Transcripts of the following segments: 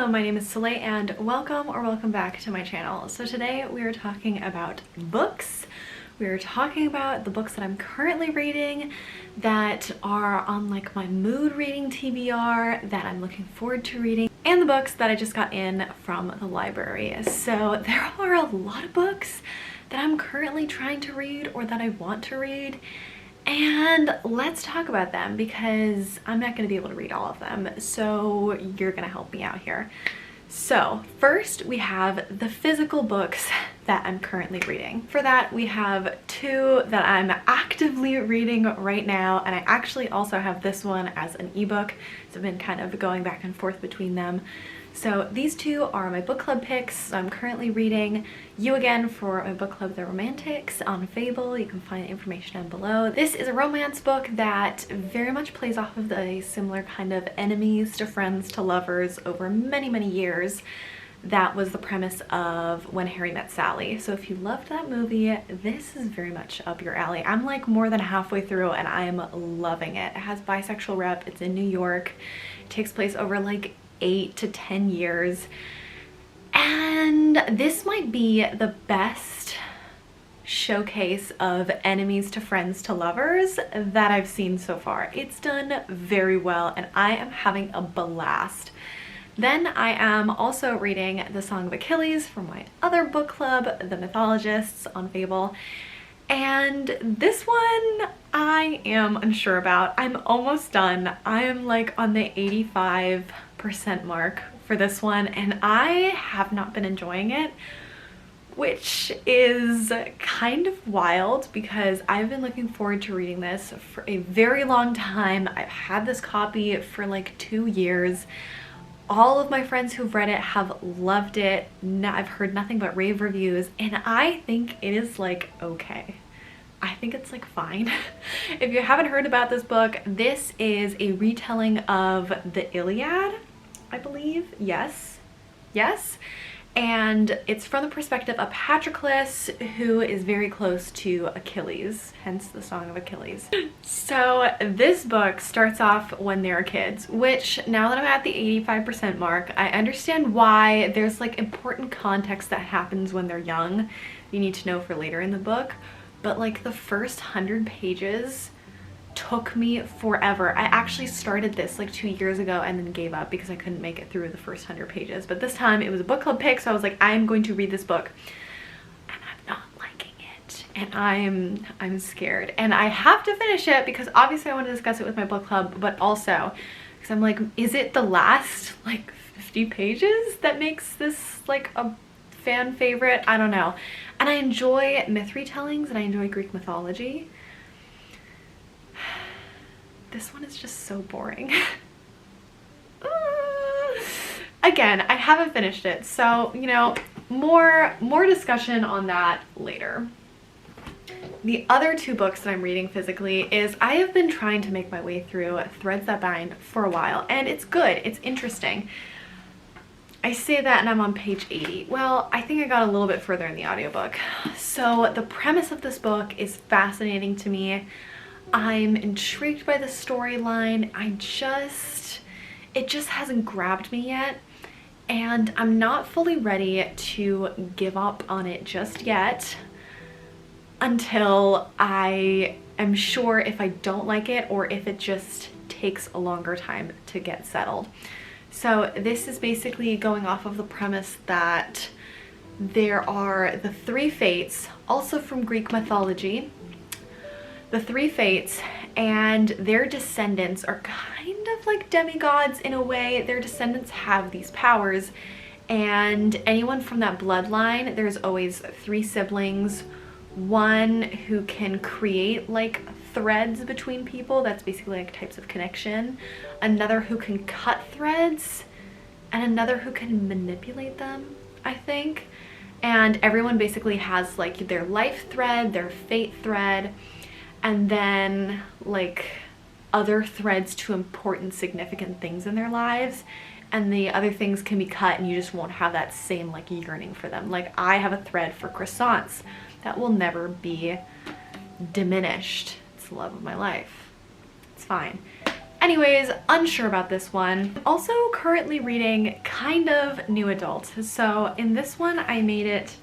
Hello, my name is Soleil and welcome back to my channel. So today we are talking about books. We are talking about the books that I'm currently reading that are on like my mood reading TBR that I'm looking forward to reading, and the books that I just got in from the library. So there are a lot of books that I'm currently trying to read or that I want to read. And let's talk about them because I'm not going to be able to read all of them, so you're going to help me out here. So first we have the physical books that I'm currently reading. For that we have two that I'm actively reading right now, and I actually also have this one as an ebook, so I've been kind of going back and forth between them. So these two are my book club picks. So I'm currently reading You Again for my book club The Romantics on Fable. You can find the information down below. This is a romance book that very much plays off of the similar kind of enemies to friends to lovers over many years. That was the premise of When Harry Met Sally. So if you loved that movie, this is very much up your alley. I'm like more than halfway through and I'm loving it. It has bisexual rep, it's in New York, it takes place over like 8 to 10 years, and this might be the best showcase of enemies to friends to lovers that I've seen so far. It's done very well and I am having a blast. Then I am also reading The Song of Achilles from my other book club, The Mythologists on Fable, and this one I am unsure about. I'm almost done. I am like on the 85% mark for this one and I have not been enjoying it, which is kind of wild because I've been looking forward to reading this for a very long time. I've had this copy for like 2 years. All of my friends who've read it have loved it. I've heard nothing but rave reviews and I think it is like okay. I think it's like fine. If you haven't heard about this book, this is a retelling of the Iliad, I believe. Yes. And it's from the perspective of Patroclus, who is very close to Achilles, hence the Song of Achilles. So this book starts off when they're kids, which now that I'm at the 85% mark, I understand why. There's like important context that happens when they're young you need to know for later in the book. But like the first 100 pages took me forever. I actually started this like 2 years ago and then gave up because I couldn't make it through the first 100 pages. But this time it was a book club pick, so I was like, I'm going to read this book. And I'm not liking it. And I'm scared. And I have to finish it because obviously I want to discuss it with my book club, but also because I'm like, is it the last like 50 pages that makes this like a fan favorite? I don't know. And I enjoy myth retellings and I enjoy Greek mythology. This one is just so boring. Again, I haven't finished it, so you know, more discussion on that later. The other two books that I'm reading physically is I have been trying to make my way through Threads That Bind for a while, and it's good, it's interesting. I say that and I'm on page 80. Well, I think I got a little bit further in the audiobook. So the premise of this book is fascinating to me. I'm intrigued by the storyline. It just hasn't grabbed me yet. And I'm not fully ready to give up on it just yet until I am sure if I don't like it or if it just takes a longer time to get settled. So this is basically going off of the premise that there are the three fates, also from Greek mythology. The three fates and their descendants are kind of like demigods in a way. Their descendants have these powers, and anyone from that bloodline, there's always three siblings. One who can create like threads between people, that's basically like types of connection, another who can cut threads, and another who can manipulate them, I think. And everyone basically has like their life thread, their fate thread, and then like other threads to important significant things in their lives, and the other things can be cut and you just won't have that same like yearning for them. Like I have a thread for croissants that will never be diminished. It's the love of my life. It's fine. Anyways, unsure about this one. I'm also currently reading kind of new adult. So in this one, I made it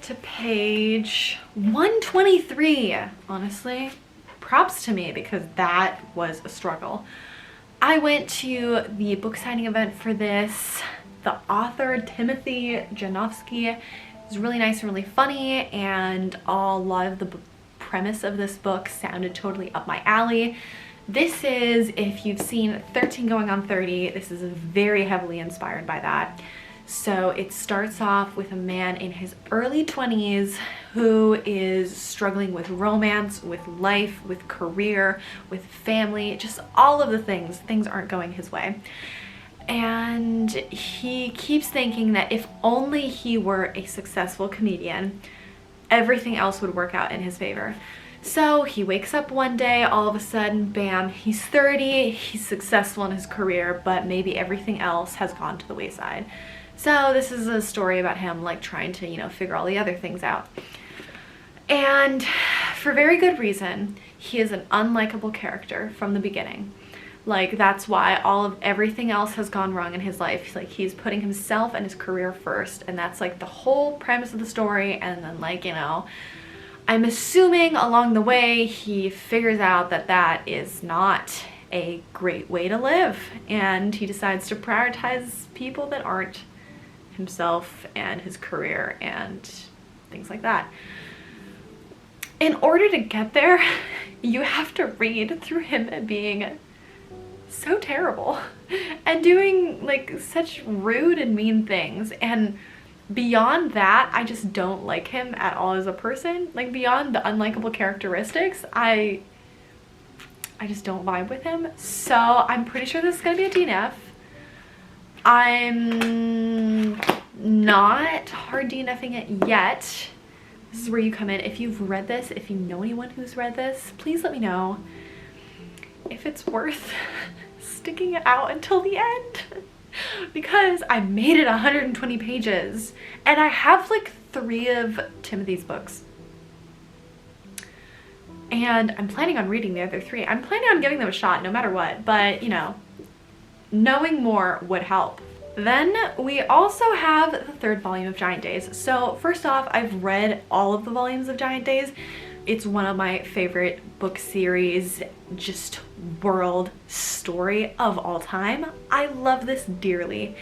to page 123. Honestly, props to me because that was a struggle. I went to the book signing event for this. The author, Timothy Janofsky, is really nice and really funny, and a lot of the premise of this book sounded totally up my alley. This is, if you've seen 13 Going on 30, this is very heavily inspired by that. So it starts off with a man in his early 20s who is struggling with romance, with life, with career, with family, just all of the things. Things aren't going his way. And he keeps thinking that if only he were a successful comedian, everything else would work out in his favor. So he wakes up one day, all of a sudden, bam, he's 30, he's successful in his career, but maybe everything else has gone to the wayside. So this is a story about him like trying to, you know, figure all the other things out. And for very good reason, he is an unlikable character from the beginning. Like, that's why everything else has gone wrong in his life. Like, he's putting himself and his career first, and that's like the whole premise of the story. And then, like, you know, I'm assuming along the way he figures out that that is not a great way to live, and he decides to prioritize people that aren't himself and his career and things like that. In order to get there, you have to read through him being so terrible and doing like such rude and mean things, and beyond that, I just don't like him at all as a person. Like, beyond the unlikable characteristics, I just don't vibe with him. So I'm pretty sure this is gonna be a DNF. I'm not hard DNFing it yet. This is where you come in. If you've read this, if you know anyone who's read this, please let me know if it's worth sticking it out until the end. Because I made it 120 pages and I have like 3 of Timothy's books. And I'm planning on reading the other 3. I'm planning on giving them a shot no matter what, but you know, knowing more would help. Then we also have the 3rd volume of Giant Days. So first off, I've read all of the volumes of Giant Days. It's one of my favorite book series, just world story of all time. I love this dearly.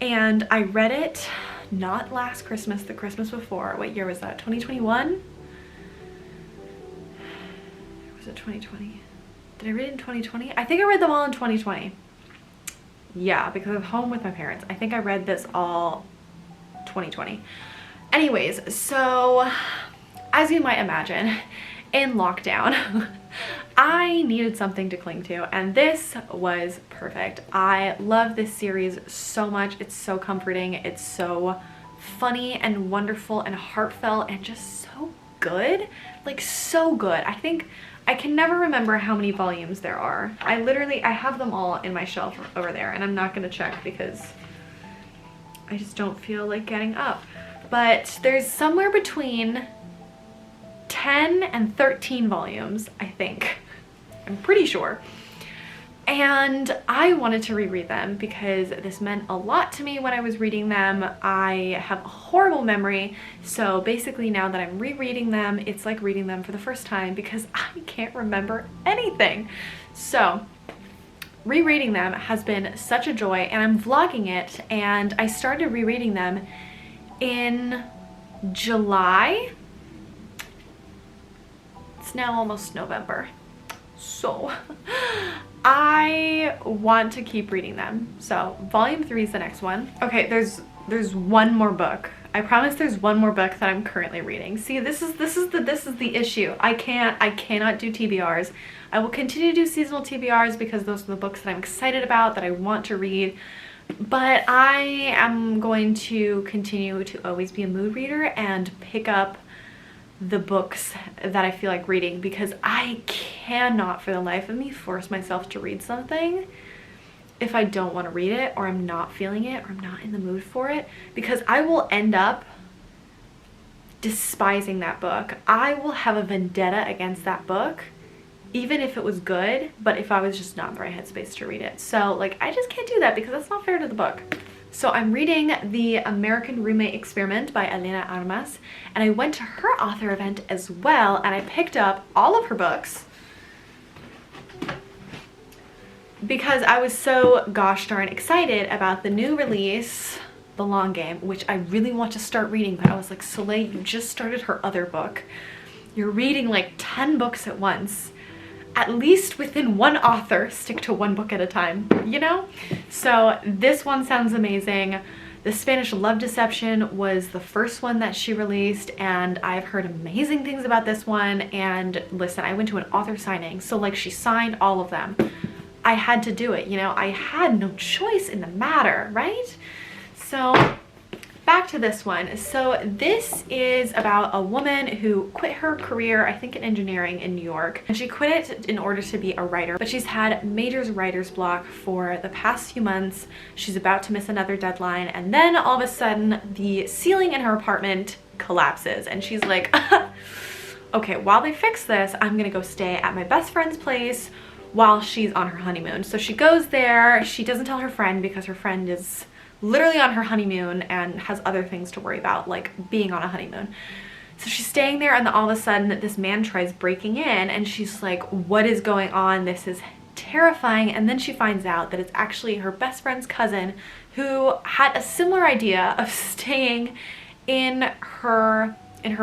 And I read it not last Christmas, the Christmas before. What year was that? 2021? Or was it 2020? Did I read it in 2020? I think I read them all in 2020. Yeah, because I'm home with my parents. I think I read this all 2020. Anyways, so as you might imagine, in lockdown, I needed something to cling to, and this was perfect. I love this series so much. It's so comforting. It's so funny and wonderful and heartfelt and just so good. Like, so good. I think I can never remember how many volumes there are. I have them all in my shelf over there, and I'm not gonna check because I just don't feel like getting up. But there's somewhere between 10 and 13 volumes, I think. I'm pretty sure. And I wanted to reread them because this meant a lot to me when I was reading them. I have a horrible memory, so basically now that I'm rereading them, it's like reading them for the first time because I can't remember anything. So rereading them has been such a joy, and I'm vlogging it, and I started rereading them in July. It's now almost November, so I want to keep reading them. So volume 3 is the next one. Okay, there's one more book. I promise there's one more book that I'm currently reading. See, this is the issue. I cannot do TBRs. I will continue to do seasonal TBRs because those are the books that I'm excited about, that I want to read. But I am going to continue to always be a mood reader and pick up the books that I feel like reading, because I cannot for the life of me force myself to read something if I don't want to read it, or I'm not feeling it, or I'm not in the mood for it, because I will end up despising that book. I will have a vendetta against that book even if it was good, but if I was just not in the right headspace to read it. So like, I just can't do that because that's not fair to the book. So I'm reading The American Roommate Experiment by Elena Armas, and I went to her author event as well, and I picked up all of her books because I was so gosh darn excited about the new release, The Long Game, which I really want to start reading, but I was like, Soleil, you just started her other book. You're reading like 10 books at once. At least within one author, stick to one book at a time, you know? So this one sounds amazing. The Spanish Love Deception was the first one that she released, and I've heard amazing things about this one. And listen, I went to an author signing, so like she signed all of them. I had to do it, you know? I had no choice in the matter, right? So back to this one. So this is about a woman who quit her career, I think in engineering in New York, and she quit it in order to be a writer, but she's had major writer's block for the past few months. She's about to miss another deadline, and then all of a sudden the ceiling in her apartment collapses, and she's like, okay, while they fix this, I'm gonna go stay at my best friend's place while she's on her honeymoon. So she goes there. She doesn't tell her friend because her friend is literally on her honeymoon and has other things to worry about, like being on a honeymoon. So she's staying there, and then all of a sudden this man tries breaking in, and she's like, what is going on? This is terrifying. And then she finds out that it's actually her best friend's cousin who had a similar idea of staying in her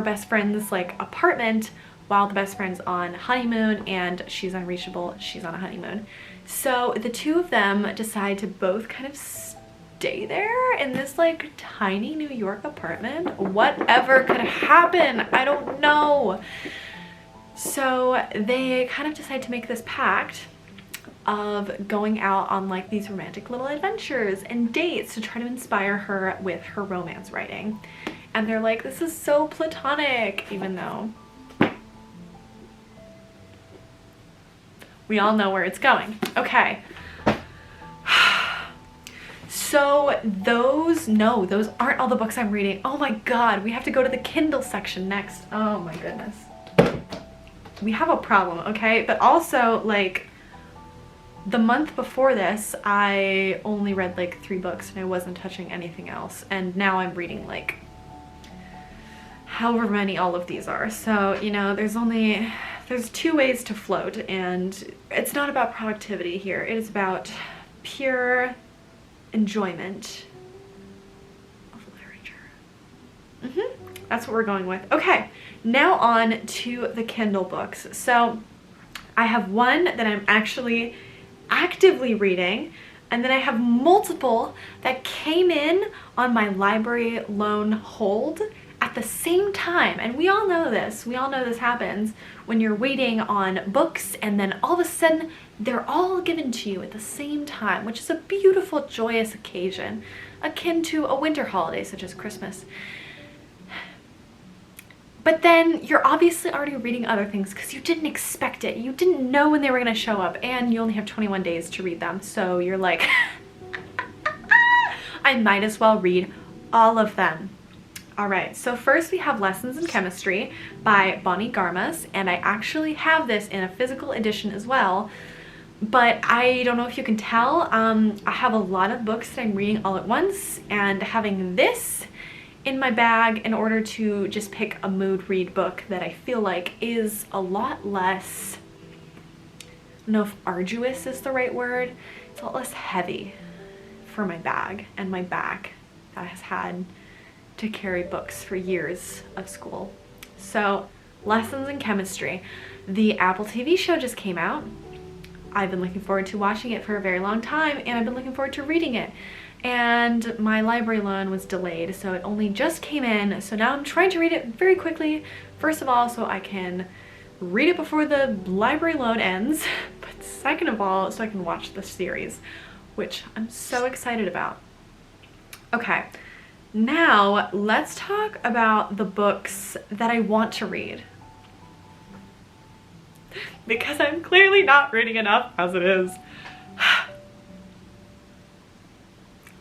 best friend's like apartment while the best friend's on honeymoon, and she's unreachable, she's on a honeymoon. So the two of them decide to both kind of stay there in this like tiny New York apartment. Whatever could happen, I don't know. So they kind of decide to make this pact of going out on like these romantic little adventures and dates to try to inspire her with her romance writing. And they're like, this is so platonic, even though we all know where it's going. Okay. So those aren't all the books I'm reading. Oh my god, we have to go to the Kindle section next. Oh my goodness. We have a problem, okay? But also, like, the month before this, I only read like 3 books and I wasn't touching anything else. And now I'm reading like however many all of these are. So, you know, there's 2 ways to float, and it's not about productivity here. It is about pure enjoyment of literature. That's what we're going with. Okay, now on to the Kindle books. So I have one that I'm actually actively reading, and then I have multiple that came in on my library loan hold at the same time. And we all know this. We all know this happens when you're waiting on books, and then all of a sudden they're all given to you at the same time, which is a beautiful, joyous occasion, akin to a winter holiday such as Christmas. But then you're obviously already reading other things because you didn't expect it. You didn't know when they were going to show up, and you only have 21 days to read them. So you're like, I might as well read all of them. All right, so first we have Lessons in Chemistry by Bonnie Garmas, and I actually have this in a physical edition as well, but I don't know if you can tell, I have a lot of books that I'm reading all at once, and having this in my bag in order to just pick a mood read book that I feel like is a lot less, I don't know if arduous is the right word, it's a lot less heavy for my bag and my back that has had to carry books for years of school. So Lessons in Chemistry. The Apple TV show just came out. I've been looking forward to watching it for a very long time, and I've been looking forward to reading it. And my library loan was delayed, so it only just came in. So now I'm trying to read it very quickly. First of all, so I can read it before the library loan ends, but second of all, so I can watch the series, which I'm so excited about. Okay. Now, let's talk about the books that I want to read. Because I'm clearly not reading enough as it is.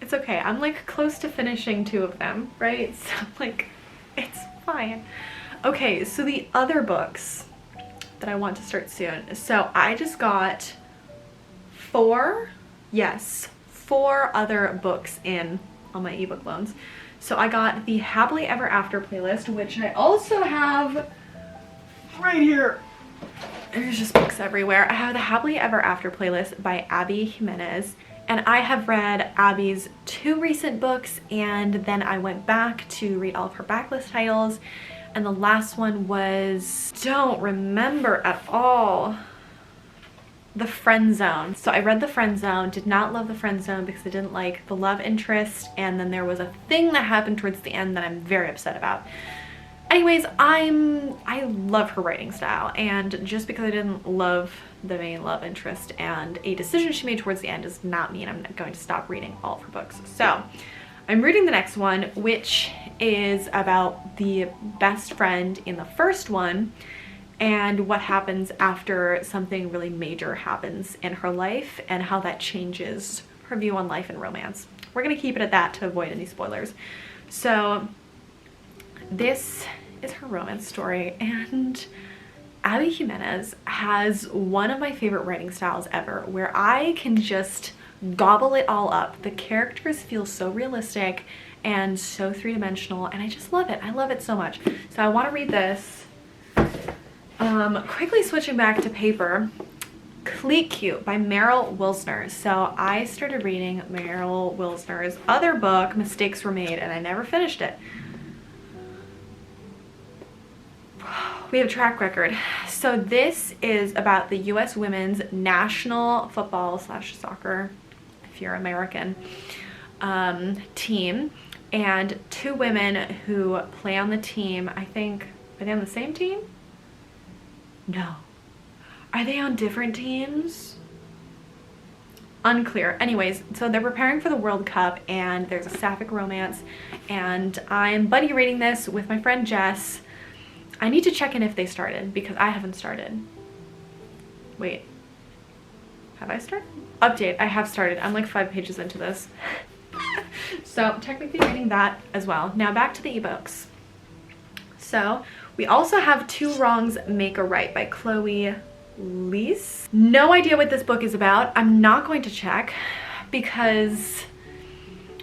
It's okay, I'm like close to finishing 2 of them, right? So like, it's fine. Okay, so the other books that I want to start soon. So I just got four other books in on my ebook loans. So I got the Happily Ever After playlist, which I also have right here. There's just books everywhere. I have the Happily Ever After playlist by Abby Jimenez, and I have read Abby's 2 recent books, and then I went back to read all of her backlist titles, and the last one was, don't remember at all, The Friend Zone. So I read The Friend Zone, did not love The Friend Zone because I didn't like the love interest, and then there was a thing that happened towards the end that I'm very upset about. Anyways, I love her writing style, and just because I didn't love the main love interest and a decision she made towards the end does not mean I'm not going to stop reading all of her books. So I'm reading the next one, which is about the best friend in the first one and what happens after something really major happens in her life and how that changes her view on life and romance. We're gonna keep it at that to avoid any spoilers. So this is her romance story, and Abby Jimenez has one of my favorite writing styles ever, where I can just gobble it all up. The characters feel so realistic and so three-dimensional, and I just love it. I love it so much. So I want to read this. Quickly switching back to paper, Cleat Cute by Meryl Wilsner. So I started reading Meryl Wilsner's other book, Mistakes Were Made, and I never finished it. We have a track record. So this is about the U.S. women's national football / soccer, if you're American, team, and 2 women who play on the team. I think, are they on the same team? No. Are they on different teams? Unclear. Anyways, so they're preparing for the World Cup, and there's a sapphic romance, and I'm buddy reading this with my friend Jess. I need to check in if they started because I haven't started. Wait, have I started? Update, I have started. I'm like 5 pages into this. So technically reading that as well. Now back to the ebooks. So we also have Two Wrongs Make a Right by Chloe Leese. No idea what this book is about. I'm not going to check because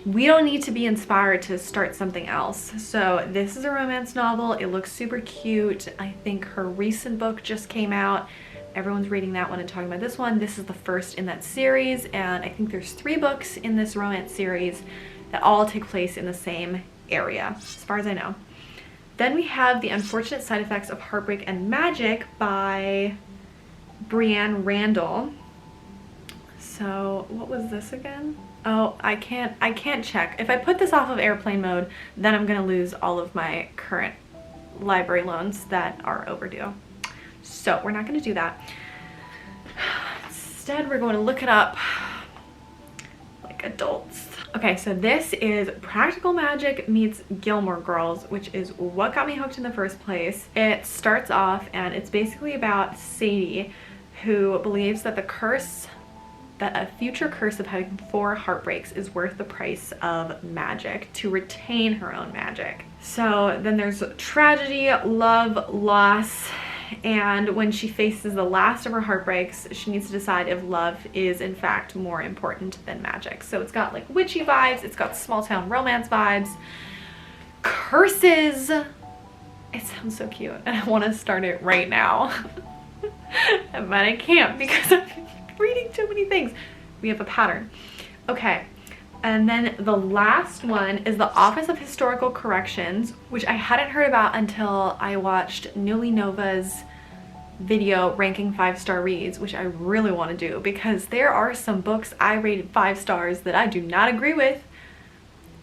we don't need to be inspired to start something else. So this is a romance novel. It looks super cute. I think her recent book just came out. Everyone's reading that one and talking about this one. This is the first in that series, and I think there's 3 books in this romance series that all take place in the same area, as far as I know. Then we have The Unfortunate Side Effects of Heartbreak and Magic by Brianne Randall. So what was this again? Oh, I can't check. If I put this off of airplane mode, then I'm gonna lose all of my current library loans that are overdue. So we're not gonna do that. Instead, we're going to look it up like adults. Okay, so this is Practical Magic meets Gilmore Girls, which is what got me hooked in the first place. It starts off, and it's basically about Sadie, who believes that a future curse of having 4 heartbreaks is worth the price of magic to retain her own magic. So then there's tragedy, love, loss, and when she faces the last of her heartbreaks, she needs to decide if love is in fact more important than magic. So it's got like witchy vibes, it's got small town romance vibes, curses. It sounds so cute, and I want to start it right now. But I can't because I'm reading too many things. We have a pattern. Okay, and then the last one is The Office of Historical Corrections, which I hadn't heard about until I watched Newly Nova's video ranking 5-star reads, which I really want to do because there are some books I rated 5 stars that I do not agree with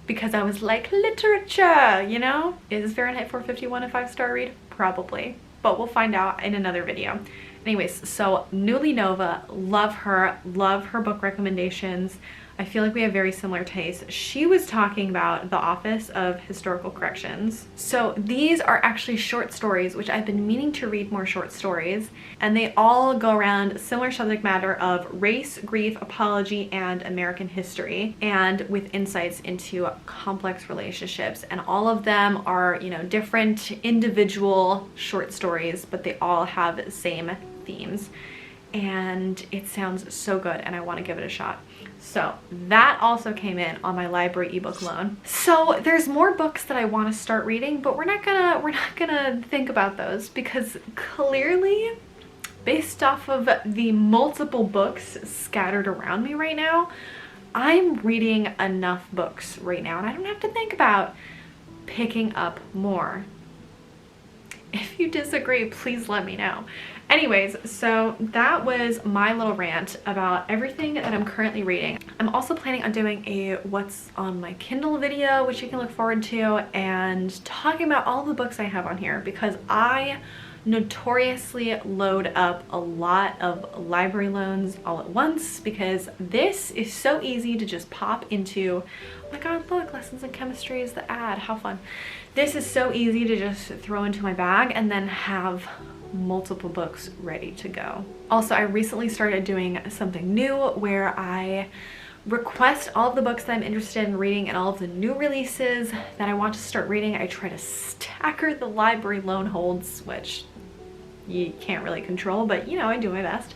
because I was like, literature, you know? Is Fahrenheit 451 a 5-star read? Probably, but we'll find out in another video. Anyways, so Newly Nova, love her book recommendations. I feel like we have very similar tastes. She was talking about the Office of Historical Corrections. So these are actually short stories, which I've been meaning to read more short stories, and they all go around similar subject matter of race, grief, apology, and American history, and with insights into complex relationships. And all of them are, you know, different individual short stories, but they all have the same themes. And it sounds so good, and I want to give it a shot. So that also came in on my library ebook loan. So there's more books that I want to start reading, but we're not gonna think about those, because clearly, based off of the multiple books scattered around me right now, I'm reading enough books right now, and I don't have to think about picking up more. If you disagree, please let me know. Anyways, so that was my little rant about everything that I'm currently reading. I'm also planning on doing a what's on my Kindle video, which you can look forward to, and talking about all the books I have on here, because I notoriously load up a lot of library loans all at once, because this is so easy to just pop into. Oh my god, look, Lessons in Chemistry is the ad, how fun. This is so easy to just throw into my bag and then have multiple books ready to go. Also, I recently started doing something new where I request all of the books that I'm interested in reading and all of the new releases that I want to start reading. I try to stagger the library loan holds, which you can't really control, but you know, I do my best.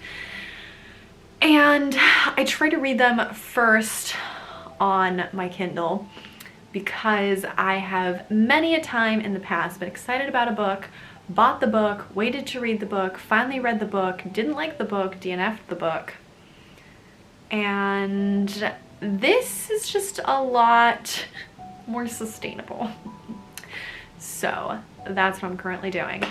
And I try to read them first on my Kindle, because I have many a time in the past been excited about a book, bought the book, waited to read the book, finally read the book, didn't like the book, DNF'd the book. And this is just a lot more sustainable. So that's what I'm currently doing.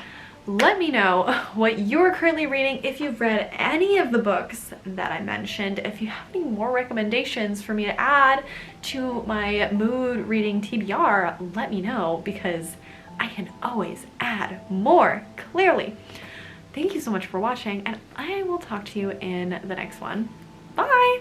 Let me know what you're currently reading, if you've read any of the books that I mentioned, if you have any more recommendations for me to add to my mood reading TBR, let me know, because I can always add more, clearly. Thank you so much for watching, and I will talk to you in the next one. Bye!